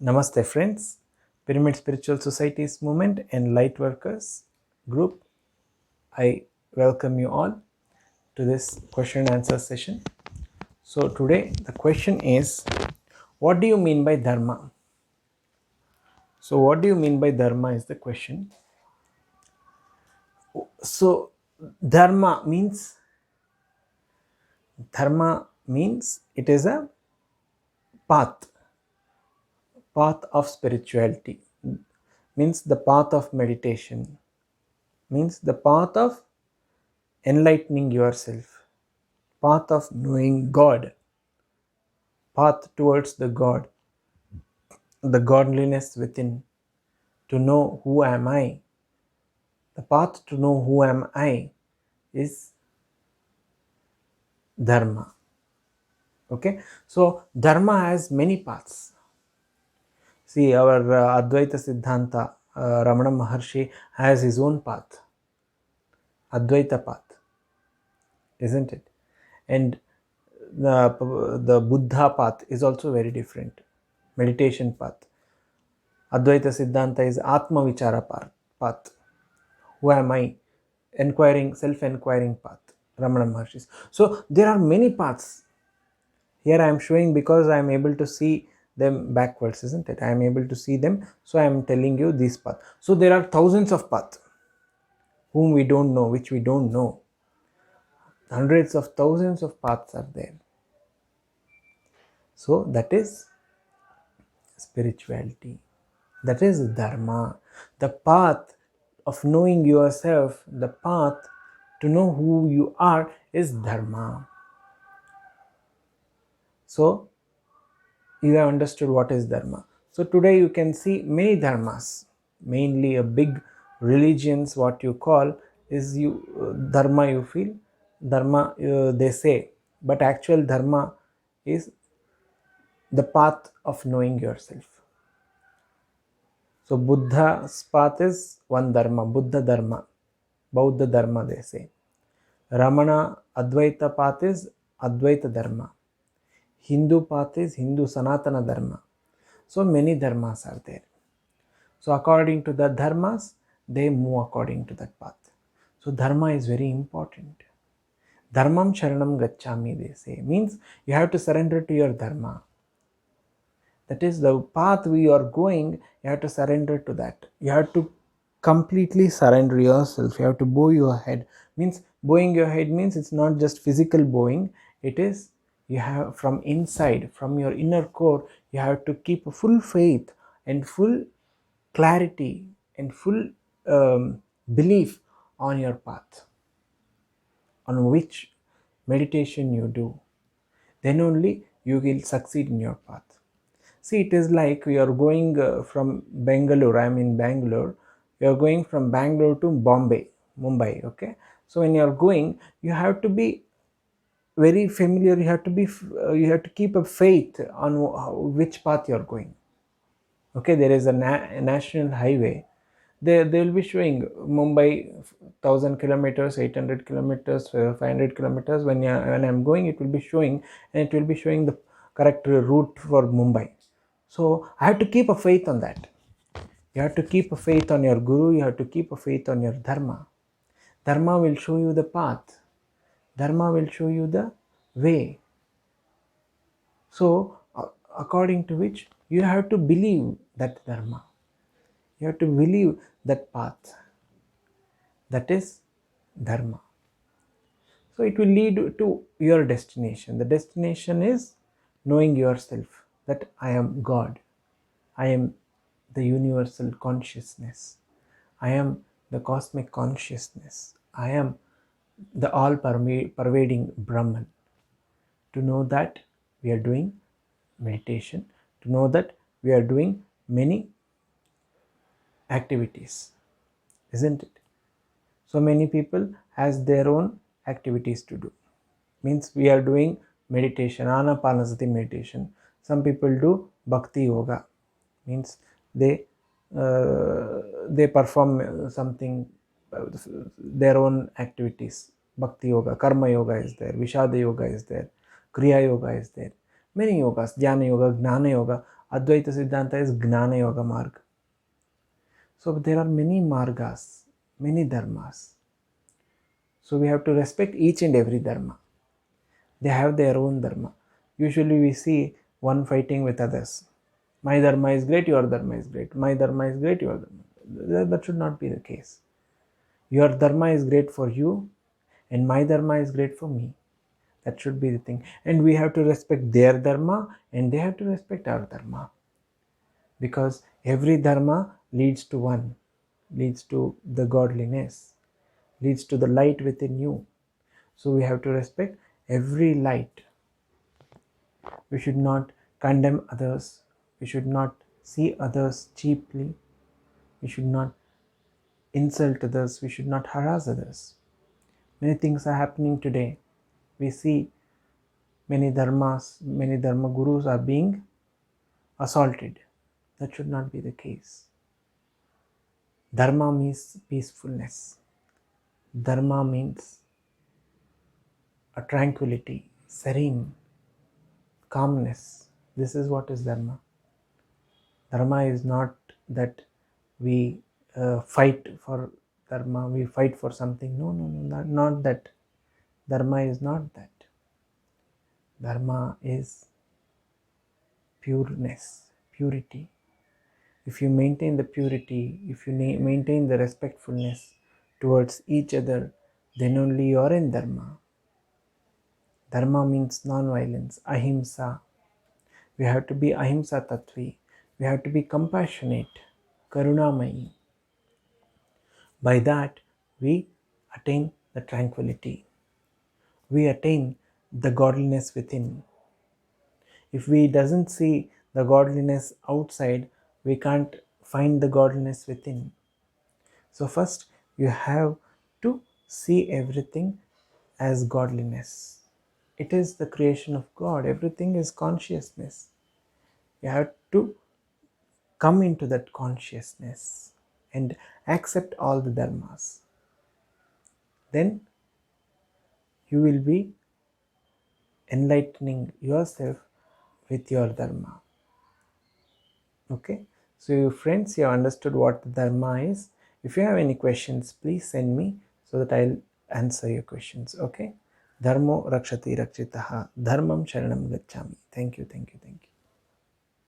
Namaste friends, Pyramid Spiritual Society's Movement and Light Workers group. I welcome you all to this question and answer session. So today the question is, what do you mean by Dharma? So what do you mean by Dharma is the question. So Dharma means it is a path, path of spirituality, means the path of meditation, means the path of enlightening yourself, path of knowing God, path towards the godliness within, to know who am I. The path to know who am I is Dharma. Okay, so Dharma has many paths. See, our Advaita Siddhanta, Ramana Maharshi has his own path, Advaita path, isn't it? And the Buddha path is also very different, meditation path. Advaita Siddhanta is Atma Vichara path. Who am I? Self-inquiring path, Ramana Maharshi. So there are many paths. Here I am showing because I am able to see them backwards, isn't it? I am able to see them, so I am telling you this path. So there are thousands of paths whom we don't know, which we don't know. Hundreds of thousands of paths are there. So that is spirituality. That is Dharma. The path of knowing yourself, the path to know who you are is Dharma. So you have understood what is Dharma. So today you can see many dharmas, mainly a big religions, what you call is Dharma, you feel Dharma, they say, but actual Dharma is the path of knowing yourself. So Buddha's path is one Dharma, Buddha Dharma, Bauddha Dharma they say. Ramana Advaita path is Advaita Dharma. Hindu path is Hindu Sanatana Dharma. So many dharmas are there. So according to the dharmas, they move according to that path. So dharma is very important. Dharmam sharanam gacchami, they say, means you have to surrender to your dharma. That is the path we are going, you have to surrender to that. You have to completely surrender yourself. You have to bow your head. Means bowing your head means it's not just physical bowing, it is you have from inside, from your inner core, you have to keep full faith and full clarity and full belief on your path, on which meditation you do. Then only you will succeed in your path. See, it is like we are going from Bangalore, I am in Bangalore, you are going from Bangalore to Mumbai, okay? So when you are going, you have to be very familiar, you have to keep a faith on which path you are going. Okay, there is a national highway. They will be showing Mumbai 1000 kilometers, 800 kilometers, 500 kilometers. When I'm going, it will be showing, and it will be showing the correct route for Mumbai. So I have to keep a faith on that. You have to keep a faith on your guru. You have to keep a faith on your dharma. Dharma will show you the path. Dharma will show you the way. So according to which you have to believe that dharma. You have to believe that path. That is dharma. So it will lead to your destination. The destination is knowing yourself, that I am God. I am the universal consciousness. I am the cosmic consciousness. I am the all pervading Brahman. To know that we are doing meditation, to know that we are doing many activities, isn't it? So many people has their own activities to do. Means we are doing meditation, anapanasati meditation. Some people do bhakti yoga, means they perform something, their own activities. Bhakti yoga, karma yoga is there, vishada yoga is there, kriya yoga is there, many yogas, dhyana yoga, gnana yoga. Advaita Siddhanta is Gnana Yoga Marg. So there are many margas, many dharmas. So we have to respect each and every dharma. They have their own dharma. Usually we see one fighting with others. My dharma is great, your dharma is great. My dharma is great, your dharma. That should not be the case. Your dharma is great for you, and my dharma is great for me. That should be the thing. And we have to respect their dharma, and they have to respect our dharma. Because every dharma leads to one, leads to the godliness, leads to the light within you. So we have to respect every light. We should not condemn others. We should not see others cheaply. We should not insult others. We should not harass others. Many things are happening today. We see many dharmas, many dharma gurus are being assaulted. That should not be the case. Dharma means peacefulness. Dharma means a tranquility, serene, calmness. This is what is dharma. Dharma is not that we fight for dharma, we fight for something. No, not that. Dharma is not that. Dharma is pureness, purity. If you maintain the purity, if you maintain the respectfulness towards each other, then only you are in dharma. Dharma means non-violence, ahimsa. We have to be ahimsa tattvi. We have to be compassionate, karunamayi. By that, we attain the tranquility. We attain the godliness within. If we doesn't see the godliness outside, we can't find the godliness within. So first, you have to see everything as godliness. It is the creation of God. Everything is consciousness. You have to come into that consciousness and accept all the dharmas. Then you will be enlightening yourself with your dharma. Okay, so you friends, you have understood what the dharma is. If you have any questions, please send me so that I'll answer your questions. Okay, dharmo rakshati rakshitaha, dharmam sharanam gacchami. Thank you.